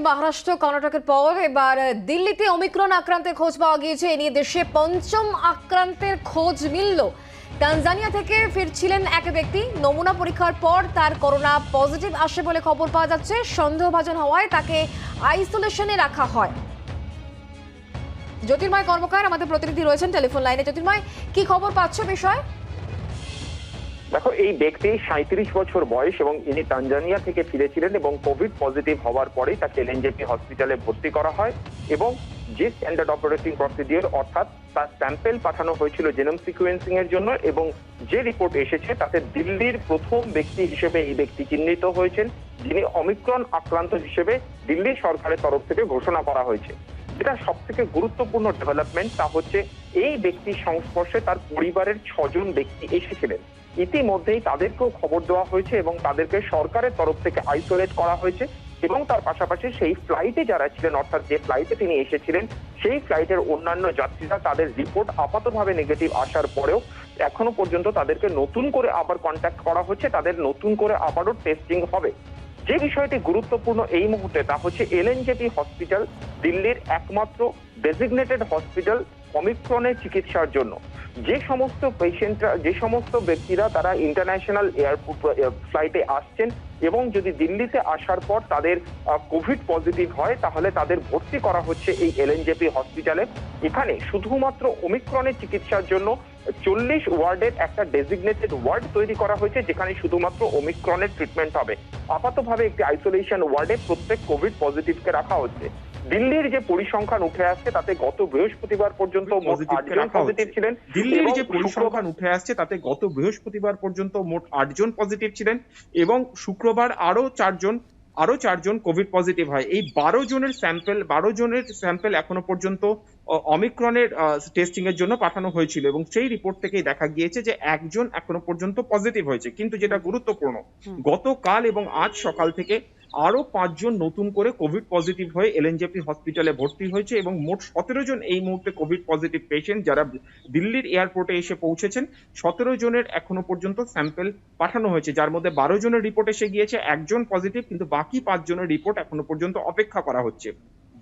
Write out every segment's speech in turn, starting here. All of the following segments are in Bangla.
মহারাষ্ট্র কর্ণাটকের পর এবার দিল্লিতে ওমিক্রন আক্রান্তের খোঁজ পাওয়া গিয়েছে। এ নিয়ে দেশে পঞ্চম আক্রান্তের খোঁজ মিলল। তানজানিয়া থেকে ফিরছিলেন এক ব্যক্তি, নমুনা পরীক্ষার পর তার করোনা পজিটিভ আসে বলে খবর পাওয়া যাচ্ছে। সন্দেহভাজন হওয়ায় তাকে আইসোলেশনে রাখা হয়। জ্যোতির্ময় কর্মকার আমাদের প্রতিনিধি রয়েছেন টেলিফোন লাইনে। জ্যোতির্ময়, কি খবর পাচ্ছ বিষয়? দেখো, এই ব্যক্তি 37 বছর বয়স এবং ইনি তানজানিয়া থেকে ফিরেছিলেন এবং কোভিড পজিটিভ হওয়ার পরেই তাকে এলএনজেপি হসপিটালে ভর্তি করা হয় এবং যে স্ট্যান্ডার্ড অপারেটিং প্রসিডিওর অর্থাৎ তার স্যাম্পেল পাঠানো হয়েছিল জেনোম সিকোয়েন্সিং এর জন্য এবং যে রিপোর্ট এসেছে তাতে দিল্লির প্রথম ব্যক্তি হিসেবে এই ব্যক্তি চিহ্নিত হয়েছেন, যিনি অমিক্রন আক্রান্ত হিসেবে দিল্লি সরকারের তরফ থেকে ঘোষণা করা হয়েছে। যেটা সব থেকে গুরুত্বপূর্ণ ডেভেলপমেন্ট তা হচ্ছে এই ব্যক্তির সংস্পর্শে তার পরিবারের 6 জন ব্যক্তি এসেছিলেন। ইতিমধ্যেই তাদেরকেও খবর দেওয়া হয়েছে এবং তাদেরকে সরকারের তরফ থেকে আইসোলেট করা হয়েছে এবং তার পাশাপাশি সেই ফ্লাইটে যারা ছিলেন, অর্থাৎ যে ফ্লাইটে তিনি এসেছিলেন সেই ফ্লাইটের অন্যান্য যাত্রীরা তাদের রিপোর্ট আপাতভাবে নেগেটিভ আসার পরেও এখনো পর্যন্ত তাদেরকে নতুন করে আবার কন্ট্যাক্ট করা হচ্ছে, তাদের নতুন করে আবারও টেস্টিং হবে। যে বিষয়টি গুরুত্বপূর্ণ এই মুহূর্তে তা হচ্ছে এলএনজেপি হসপিটাল দিল্লির একমাত্র ডেজিগনেটেড হসপিটাল অমিক্রনের চিকিৎসার জন্য। যে সমস্ত পেশেন্টরা, যে সমস্ত ব্যক্তিরা তারা ইন্টারন্যাশনাল এয়ারপোর্ট ফ্লাইটে আসছেন এবং যদি দিল্লিতে আসার পর তাদের কোভিড পজিটিভ হয় তাহলে তাদের ভর্তি করা হচ্ছে এই এলএনজেপি হসপিটালে। এখানে শুধুমাত্র ওমিক্রনের চিকিৎসার জন্য 40 ওয়ার্ডের একটা ডেজিগনেটেড ওয়ার্ড তৈরি করা হয়েছে, যেখানে শুধুমাত্র ওমিক্রনের ট্রিটমেন্ট হবে। আপাতভাবে একটি আইসোলেশন ওয়ার্ডে প্রত্যেক কোভিড পজিটিভকে রাখা হচ্ছে। দিল্লির যে পরিসংখ্যান উঠে আসছে তাতে গত বৃহস্পতিবার পর্যন্ত মোট 8 জন পজিটিভ ছিলেন। দিল্লির যে পরিসংখ্যান উঠে আসছে তাতে গত বৃহস্পতিবার পর্যন্ত মোট 8 জন পজিটিভ ছিলেন এবং শুক্রবার আরো 4 জন কোভিড পজিটিভ হয়। এই 12 জনের স্যাম্পেল এখনো পর্যন্ত অমিক্রনের টেস্টিং এর জন্য পাঠানো হয়েছিল এবং সেই রিপোর্ট থেকেই দেখা গিয়েছে যে একজন এখনো পর্যন্ত পজিটিভ হয়েছে। কিন্তু যেটা গুরুত্বপূর্ণ, গতকাল এবং আজ সকাল থেকে আরো 5 জন নতুন করে কোভিড পজিটিভ হয়ে এলএনজেপি হসপিটালে ভর্তি হয়েছে এবং মোট 17 জন এই মুহূর্তে কোভিড পজিটিভ পেশেন্ট যারা দিল্লির এয়ারপোর্টে এসে পৌঁছেছেন। 17 জনের এখনো পর্যন্ত স্যাম্পেল পাঠানো হয়েছে, যার মধ্যে 12 জনের রিপোর্ট এসে গিয়েছে, একজন পজিটিভ, কিন্তু বাকি 5 জনের রিপোর্ট এখনো পর্যন্ত অপেক্ষা করা হচ্ছে।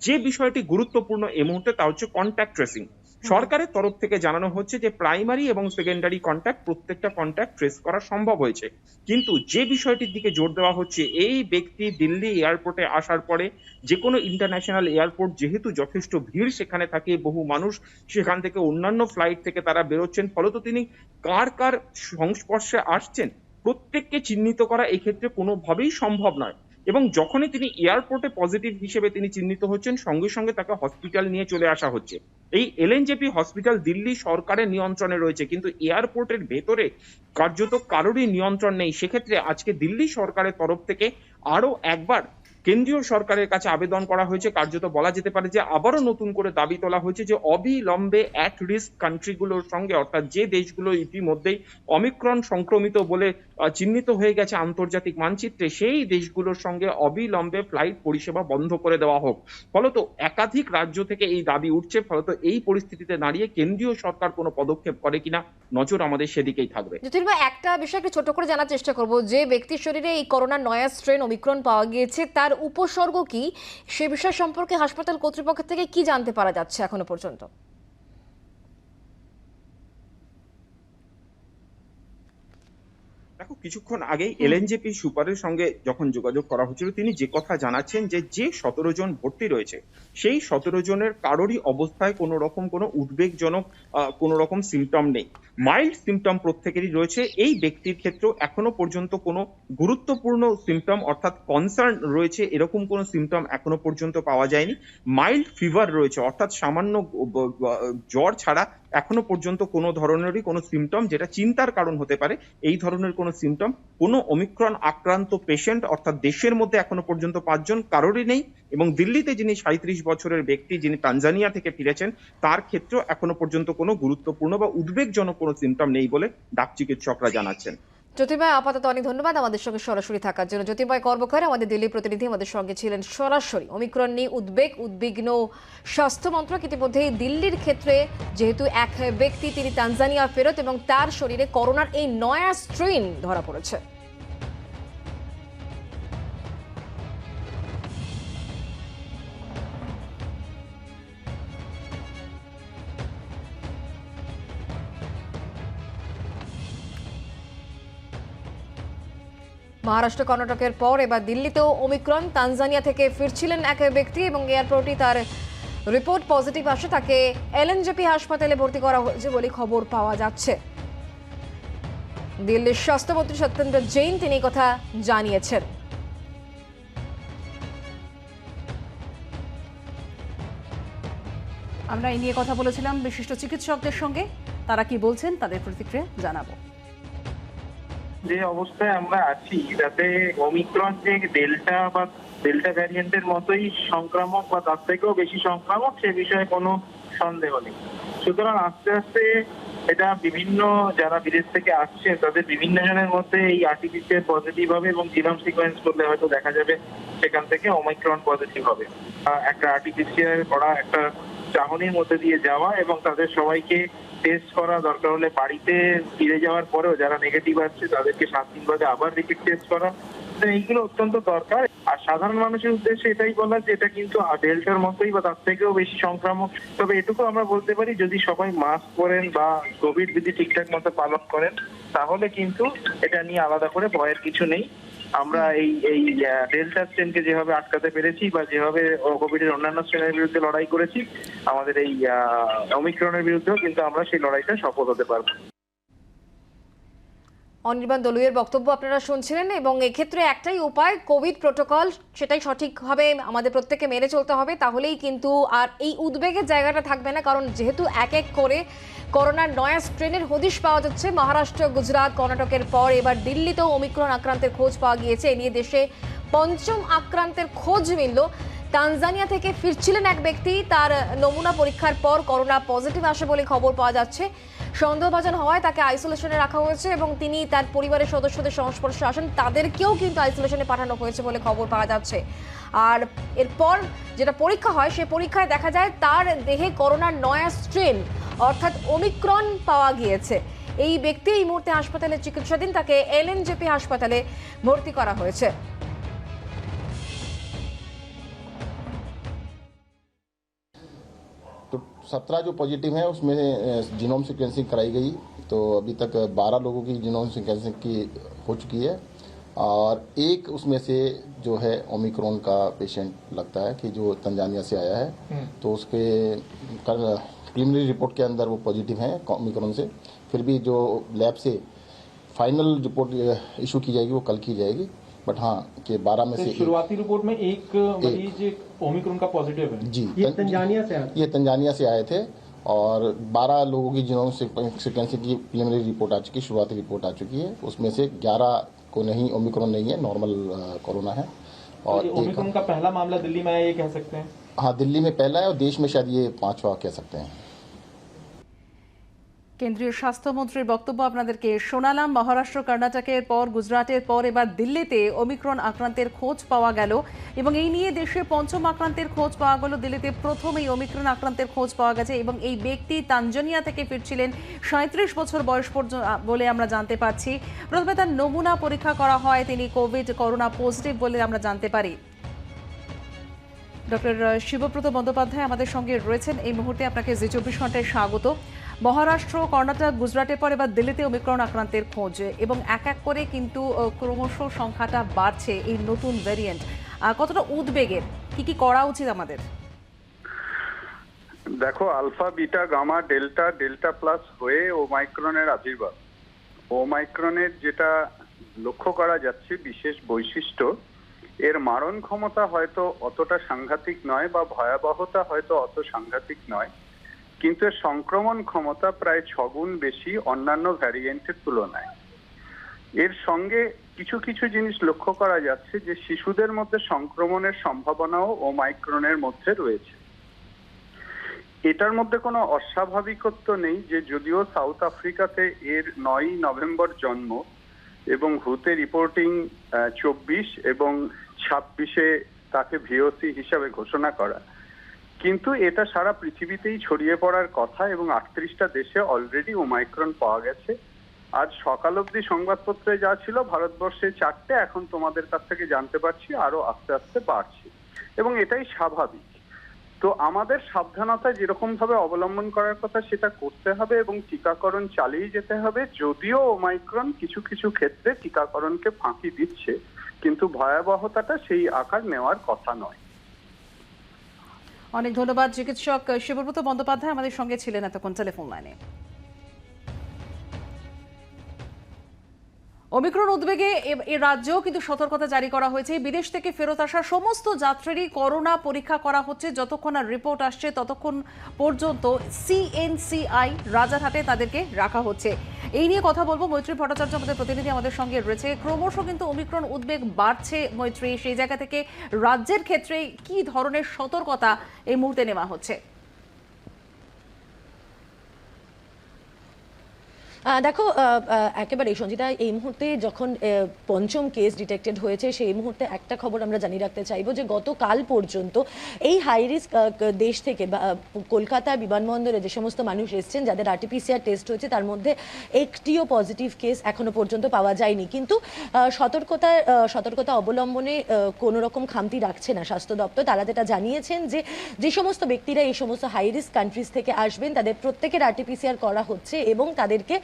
যে বিষয়টি গুরুত্বপূর্ণ এই মুহূর্তে তা হচ্ছে কন্ট্যাক্ট ট্রেসিং। সরকারের তরফ থেকে জানানো হচ্ছে যে প্রাইমারি এবং সেকেন্ডারি কন্ট্যাক্ট, প্রত্যেকটা কন্ট্যাক্ট ট্রেস করা সম্ভব হয়েছে। কিন্তু যে বিষয়টির দিকে জোর দেওয়া হচ্ছে, এই ব্যক্তি দিল্লি এয়ারপোর্টে আসার পরে যে কোনো ইন্টারন্যাশনাল এয়ারপোর্ট যেহেতু যথেষ্ট ভিড় সেখানে থাকে, বহু মানুষ সেখান থেকে অন্যান্য ফ্লাইট থেকে তারা বেরোচ্ছেন, ফলত তিনি কার কার সংস্পর্শে আসছেন প্রত্যেককে চিহ্নিত করা এক্ষেত্রে কোনোভাবেই সম্ভব নয়। এবং যখনই তিনি এয়ারপোর্টে পজিটিভ হিসেবে তিনি চিহ্নিত হচ্ছেন, সঙ্গে সঙ্গে তাকে হসপিটাল নিয়ে চলে আসা হচ্ছে। এই এলএনজেপি হসপিটাল দিল্লি সরকারের নিয়ন্ত্রণে রয়েছে, কিন্তু এয়ারপোর্টের ভেতরে কার্যত কারোরই নিয়ন্ত্রণ নেই। সেক্ষেত্রে আজকে দিল্লি সরকারের তরফ থেকে আরো একবার কেন্দ্রীয় সরকারের কাছে আবেদন করা হয়েছে। কার্যত বলা যেতে পারে যে আবারও নতুন করে দাবি তোলা হয়েছে যে অবিলম্বে অ্যাট রিস্ক কান্ট্রিগুলোর সঙ্গে, অর্থাৎ যে দেশগুলো ইতিমধ্যেই অমিক্রন সংক্রমিত বলে চিহ্নিত হয়ে গেছে আন্তর্জাতিক মানচিত্রে, সেই দেশগুলোর সঙ্গে অবিলম্বে ফ্লাইট পরিষেবা বন্ধ করে দেওয়া হোক। ফলত একাধিক রাজ্য থেকে এই দাবি উঠছে। ফলত এই পরিস্থিতিতে দাঁড়িয়ে কেন্দ্রীয় সরকার কোনো পদক্ষেপ করে কিনা নজর আমাদের সেদিকেই থাকবে। জ্যোতির্ময়, একটা বিষয় একটু ছোট করে জানার চেষ্টা করব, যে ব্যক্তির শরীরে এই করোনার নয়া স্ট্রেন ওমিক্রন পাওয়া গিয়েছে তার উপসর্গ কি, সে বিষয় সম্পর্কে হাসপাতাল কর্তৃপক্ষ থেকে কি জানতে পারা যাচ্ছে এখনো পর্যন্ত? দেখো, কিছুক্ষণ আগেই এলএনজেপি সুপারের সঙ্গে যখন যোগাযোগ করা হচ্ছিল, তিনি যে কথা জানাচ্ছেন যে 17 জন ভর্তি রয়েছে সেই 17 জনের কারোরই অবস্থায় কোনো রকম কোনো উদ্বেগজনক কোনো রকম সিমটম নেই। মাইল্ড সিমটম প্রত্যেকেরই রয়েছে। এই ব্যক্তির ক্ষেত্রেও এখনো পর্যন্ত কোনো গুরুত্বপূর্ণ সিমটম অর্থাৎ কনসার্ন রয়েছে এরকম কোনো সিমটম এখনো পর্যন্ত পাওয়া যায়নি। মাইল্ড ফিভার রয়েছে, অর্থাৎ সামান্য জ্বর ছাড়া এখনো পর্যন্ত কোনো ধরনেরই কোনো সিমটম যেটা চিন্তার কারণ হতে পারে, এই ধরনের কোনো সিমটম কোনো ওমিক্রন আক্রান্ত পেশেন্ট অর্থাৎ দেশের মধ্যে এখনো পর্যন্ত 5 জন কারোরই নেই। এবং দিল্লিতে যিনি 37 বছরের ব্যক্তি, যিনি তানজানিয়া থেকে ফিরেছেন, তার ক্ষেত্রেও এখনো পর্যন্ত কোনো গুরুত্বপূর্ণ বা উদ্বেগজনক কোনো সিমটম নেই বলে ডাক চিকিৎসকরা জানাচ্ছেন। জ্যোতির্ময়, আপাতত অনেক ধন্যবাদ আমাদের সঙ্গে সরাসরি থাকার জন্য। জ্যোতির্ময় কর্মকার আমাদের দিল্লি প্রতিনিধি আমাদের সঙ্গে ছিলেন সরাসরি। ওমিক্রন নিয়ে উদ্বিগ্ন স্বাস্থ্য মন্ত্রক। ইতিমধ্যেই দিল্লির ক্ষেত্রে যেহেতু এক ব্যক্তি তিনি তানজানিয়া ফেরত এবং তার শরীরে করোনার এই নয়া স্ট্রেন ধরা পড়েছে। মহারাষ্ট্র কর্ণাটকের পর এবার দিল্লিতেও ওমিক্রন। তানজানিয়া থেকে ফিরছিলেন এক ব্যক্তি এবং এয়ারপোর্টে তার রিপোর্ট পজিটিভ আসে। তাকে এলএনজেপি হাসপাতালে ভর্তি করা হয়েছে বলে খবর পাওয়া যাচ্ছে। দিল্লির স্বাস্থ্যমন্ত্রী সত্যেন্দ্র জৈন তিনি কথা জানিয়েছেন। আমরা এই নিয়ে কথা বলেছিলাম বিশিষ্ট চিকিৎসকদের সঙ্গে, তারা কি বলছেন তাদের প্রতিক্রিয়া জানাবো। যে অবস্থায় আমরা আছি তাতে ওমিক্রন যে ডেল্টা ভ্যারিয়েন্টের মতোই সংক্রামক বা তার থেকেও বেশি সংক্রামক সে বিষয়ে কোনো সন্দেহ নেই। সুতরাং আস্তে আস্তে এটা বিভিন্ন যারা বিদেশ থেকে আসছেন তাদের বিভিন্ন জনের মধ্যে এই আরটিপিসিআর পজিটিভ হবে এবং জিনোম সিকোয়েন্স করলে হয়তো দেখা যাবে সেখান থেকে ওমিক্রন পজিটিভ হবে। একটা আরটিপিসিআর করা একটা চাহনির মধ্যে দিয়ে যাওয়া এবং তাদের সবাইকে টেস্ট করা, দরকার হলে বাড়িতে ফিরে যাওয়ার পরেও যারা নেগেটিভ আসছে তাদেরকে 7 দিন বাদে আবার রিপিট টেস্ট করা, এইগুলো অত্যন্ত দরকার। আর সাধারণ মানুষের উদ্দেশ্যে এটাই বলা যে এটা কিন্তু ডেল্টার মতোই বা তার থেকেও বেশি সংক্রামক। তবে এটুকু আমরা বলতে পারি যদি সবাই মাস্ক পরেন বা কোভিড বিধি ঠিকঠাক মতো পালন করেন তাহলে কিন্তু এটা নিয়ে আলাদা করে ভয়ের কিছু নেই। আমরা এই ডেল্টা স্ট্রেনকে যেভাবে আটকাতে পেরেছি বা যেভাবে কোভিডের অন্যান্য স্ট্রেনের বিরুদ্ধে লড়াই করেছি, আমাদের এই ওমিক্রনের বিরুদ্ধেও কিন্তু আমরা সেই লড়াইটা সফল হতে পারবো। অনির্বাণ দলুইয়ের বক্তব্য আপনারা শুনছিলেন এবং এক্ষেত্রে একটাই উপায়, কোভিড প্রোটোকল সেটাই সঠিকভাবে আমাদের প্রত্যেককে মেনে চলতে হবে, তাহলেই কিন্তু আর এই উদ্বেগের জায়গাটা থাকবে না। কারণ যেহেতু এক এক করে করোনার নয়া স্ট্রেনের হদিশ পাওয়া যাচ্ছে, মহারাষ্ট্র, গুজরাট, কর্ণাটকের পর এবার দিল্লিতেও ওমিক্রন আক্রান্তের খোঁজ পাওয়া গিয়েছে। এ নিয়ে দেশে পঞ্চম আক্রান্তের খোঁজ মিলল। তানজানিয়া থেকে ফিরছিলেন এক ব্যক্তি, তার নমুনা পরীক্ষার পর করোনা পজিটিভ আসে বলে খবর পাওয়া যাচ্ছে। সন্দেহভাজন হওয়ায় তাকে আইসোলেশনে রাখা হয়েছে এবং তিনি তার পরিবারের সদস্যদের সংস্পর্শে আসেন, তাদেরকেও কিন্তু আইসোলেশনে পাঠানো হয়েছে বলে খবর পাওয়া যাচ্ছে। আর এরপর যেটা পরীক্ষা হয় সে পরীক্ষায় দেখা যায় তার দেহে করোনার নয়া স্ট্রেন অর্থাৎ ওমিক্রন পাওয়া গিয়েছে। এই ব্যক্তি এই মুহূর্তে হাসপাতালে চিকিৎসাধীন, তাকে এলএনজেপি হাসপাতালে ভর্তি করা হয়েছে। तो 17 जो पॉजिटिव हैं उसमें जीनोम सीक्वेंसिंग कराई गई, तो अभी तक 12 लोगों की जीनोम सीक्वेंसिंग की हो चुकी है और एक उसमें से जो है ओमिक्रॉन का पेशेंट लगता है कि जो तंजानिया से आया है, तो उसके प्रिलिमिनरी रिपोर्ट के अंदर वो पॉजिटिव हैं ओमिक्रॉन से। फिर भी जो लैब से फाइनल रिपोर्ट इशू की जाएगी वो कल की जाएगी, बट हाँ कि 12 में से शुरुआती रिपोर्ट में एक मरीज ओमिक्रॉन का पॉजिटिव है। जी, ये तंजानिया से आए, ये तंजानिया से आए थे और 12 लोगों की जीनोम सीक्वेंसिंग की प्रिलिमिनरी रिपोर्ट आ चुकी, शुरुआती रिपोर्ट आ चुकी है। उसमें से 11 को नहीं, ओमिक्रॉन नहीं है, नॉर्मल कोरोना है। और ओमिक्रॉन का पहला मामला दिल्ली में आया ये कह सकते हैं? हाँ, दिल्ली में पहला है और देश में शायद ये 5वां कह सकते हैं। কেন্দ্রীয় স্বাস্থ্যমন্ত্রীর বক্তব্য আপনাদেরকে শোনালাম। মহারাষ্ট্র, কর্ণাটকের পর গুজরাটের পর এবার দিল্লিতে ওমিক্রন আক্রান্তের খোঁজ পাওয়া গেল এবং এই নিয়ে দেশে পঞ্চম আক্রান্তের খোঁজ পাওয়া গেল। দিল্লিতে প্রথম এই ওমিক্রন আক্রান্তের খোঁজ পাওয়া গেছে এবং এই ব্যক্তি তানজানিয়া থেকে ফিরছিলেন, 37 বছর বয়স পর্যন্ত বলে আমরা জানতে পারছি। প্রথমে তার নমুনা পরীক্ষা করা হয়, তিনি করোনা পজিটিভ বলে আমরা জানতে পারি। ডক্টর শিবব্রত বন্দ্যোপাধ্যায় আমাদের সঙ্গে রয়েছেন এই মুহূর্তে, আপনাকে জি 24 ঘন্টায় স্বাগত। মহারাষ্ট্র, কর্ণাটক, গুজরাটের পর এবার দিল্লিতে ওমিক্রন আক্রান্তের খোঁজ এবং এক এক করে কিন্তু ক্রমশ সংখ্যাটা বাড়ছে এই নতুন ভ্যারিয়েন্ট। কতটা উদ্বেগের, কি করা উচিত আমাদের? দেখো, alpha, beta, gamma, delta, delta plus হয়ে ওমাইক্রনের আবির্ভাব। ওমাইক্রনের যেটা লক্ষ্য করা যাচ্ছে বিশেষ বৈশিষ্ট্য, এর মারণ ক্ষমতা হয়তো অতটা সাংঘাতিক নয় বা ভয়াবহতা হয়তো অত সাংঘাতিক নয়, কিন্তু এর সংক্রমণ ক্ষমতা প্রায় 6 গুণ বেশি অন্যান্য ভ্যারিয়েন্টের তুলনায়। এর সঙ্গে কিছু কিছু জিনিস লক্ষ্য করা যাচ্ছে যে শিশুদের মধ্যে সংক্রমণের সম্ভাবনাও ওমাইক্রনের মধ্যে রয়েছে। এটার মধ্যে কোনো অস্বাভাবিকত্ব নেই যে যদিও সাউথ আফ্রিকাতে এর 9 নভেম্বর জন্ম এবং হুতে রিপোর্টিং 24 এবং 26-এ তাকে ভিওসি হিসাবে ঘোষণা করা, কিন্তু এটা সারা পৃথিবীতেই ছড়িয়ে পড়ার কথা এবং 38টা দেশে অলরেডি ওমাইক্রন পাওয়া গেছে। আজ সকাল অবধি সংবাদপত্রে যা ছিল ভারতবর্ষে 4টে, এখন তোমাদের কাছ থেকে জানতে পারছি আরো আস্তে আস্তে বাড়ছে এবং এটাই স্বাভাবিক। তো আমাদের সাবধানতা যেরকম ভাবে অবলম্বন করার কথা সেটা করতে হবে এবং টিকাকরণ চালিয়ে যেতে হবে। যদিও ওমাইক্রন কিছু কিছু ক্ষেত্রে টিকাকরণকে ফাঁকি দিচ্ছে, কিন্তু ভয়াবহতাটা সেই আকার নেওয়ার কথা নয়। অনেক ধন্যবাদ। চিকিৎসক শিবব্রত বন্দ্যোপাধ্যায় আমাদের সঙ্গে ছিলেন এতক্ষণ টেলিফোন লাইনে। ওমিক্রন উদ্বেগে এ রাজ্যেও কিন্তু সতর্কতা জারি করা হয়েছে। বিদেশ থেকে ফেরত আসা সমস্ত যাত্রীরই করোনা পরীক্ষা করা হচ্ছে। যতক্ষণ না রিপোর্ট আসছে ততক্ষণ পর্যন্ত CNCI রাজারহাটে তাদেরকে রাখা হচ্ছে। এই নিয়ে কথা বলবো। মৈত্রী ভট্টাচার্য আমাদের প্রতিনিধি আমাদের সঙ্গে রয়েছে। ক্রমশ কিন্তু ওমিক্রন উদ্বেগ বাড়ছে মৈত্রী, সেই জায়গা থেকে রাজ্যের ক্ষেত্রে কি ধরনের সতর্কতা এই মুহূর্তে নেওয়া হচ্ছে? দেখো, একেবারে সঞ্জিতা, এই মুহূর্তে যখন পঞ্চম কেস ডিটেক্টেড হয়েছে সেই মুহূর্তে একটা খবর আমরা জানিয়ে রাখতে চাইবো যে গতকাল পর্যন্ত এই হাই রিস্ক দেশ থেকে কলকাতা বিমানবন্দরে যে সমস্ত মানুষ এসছেন যাদের RT-PCR টেস্ট হয়েছে তার মধ্যে একটিও পজিটিভ কেস এখনো পর্যন্ত পাওয়া যায়নি। কিন্তু সতর্কতা অবলম্বনে কোনো রকম খামতি রাখছে না স্বাস্থ্য দপ্তর। তারা যেটা জানিয়েছেন যে সমস্ত ব্যক্তিরা এই সমস্ত হাই রিস্ক কান্ট্রিজ থেকে আসবেন তাদের প্রত্যেকের RT-PCR করা হচ্ছে এবং তাদেরকে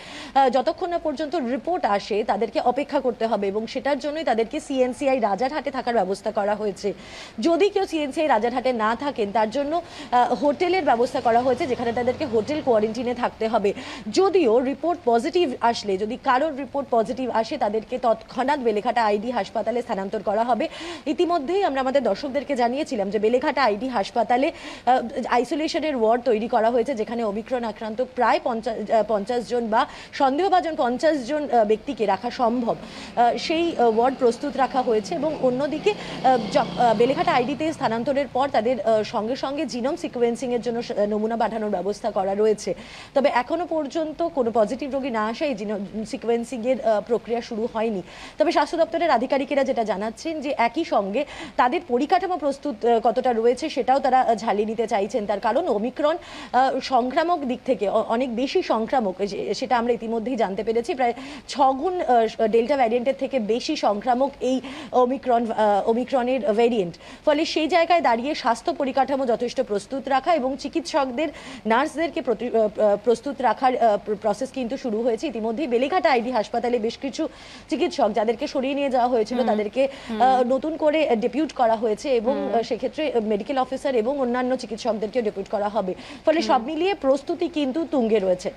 যতক্ষণ না পর্যন্ত রিপোর্ট আসে তাদেরকে অপেক্ষা করতে হবে এবং সেটার জন্যই তাদেরকে CNCI রাজারহাটে থাকার ব্যবস্থা করা হয়েছে। যদি কেউ CNCI রাজারহাটে না থাকেন তার জন্য হোটেলের ব্যবস্থা করা হয়েছে, যেখানে তাদেরকে হোটেল কোয়ারেন্টিনে থাকতে হবে। যদিও রিপোর্ট পজিটিভ আসলে, যদি কারোর রিপোর্ট পজিটিভ আসে তাদেরকে তৎক্ষণাৎ বেলেঘাটা ID হাসপাতালে স্থানান্তর করা হবে। ইতিমধ্যেই আমরা আমাদের দর্শকদেরকে জানিয়েছিলাম যে বেলেঘাটা ID হাসপাতালে আইসোলেশনের ওয়ার্ড তৈরি করা হয়েছে, যেখানে ওমিক্রন আক্রান্ত প্রায় 50 জন বা সন্দেহভাজন 50 জন ব্যক্তিকে রাখা সম্ভব, সেই ওয়ার্ড প্রস্তুত রাখা হয়েছে। এবং অন্যদিকে বেলেঘাটা আইডিতে স্থানান্তরের পর তাদের সঙ্গে সঙ্গে জিনোম সিকোয়েন্সিং এর জন্য নমুনা পাঠানোর ব্যবস্থা করা রয়েছে। তবে এখনো পর্যন্ত কোনো পজিটিভ রোগী না আসায় জিনোম সিকোয়েন্সিং এর প্রক্রিয়া শুরু হয়নি। তবে স্বাস্থ্য দপ্তরের আধিকারিকেরা যেটা জানাচ্ছেন যে একই সঙ্গে তাদের পরিকাঠামো প্রস্তুত কতটা রয়েছে সেটাও তারা ঝালিয়ে নিতে চাইছেন। তার কারণ ওমিক্রন সংক্রামক দিক থেকে অনেক বেশি সংক্রামক, সেটা আমরা ইতিমধ্যেই জানতে পেরেছি। প্রায় 6 গুণ ডেল্টা ভ্যারিয়েন্টের থেকে বেশি সংক্রামক এই ওমিক্রনের ভ্যারিয়েন্ট। ফলে সেই জায়গায় দাঁড়িয়ে স্বাস্থ্য পরিকাঠামো যথেষ্ট প্রস্তুত রাখা এবং চিকিৎসকদের, নার্সদেরকে প্রস্তুত রাখার প্রসেস কিন্তু শুরু হয়েছে ইতিমধ্যেই। বেলেঘাটা ID হাসপাতালে বেশ কিছু চিকিৎসক যাদেরকে সরিয়ে নিয়ে যাওয়া হয়েছিল তাদেরকে নতুন করে ডেপিউট করা হয়েছে এবং সেক্ষেত্রে মেডিকেল অফিসার এবং অন্যান্য চিকিৎসকদেরকে ডেপিউট করা হবে। ফলে সব মিলিয়ে প্রস্তুতি কিন্তু তুঙ্গে রয়েছে।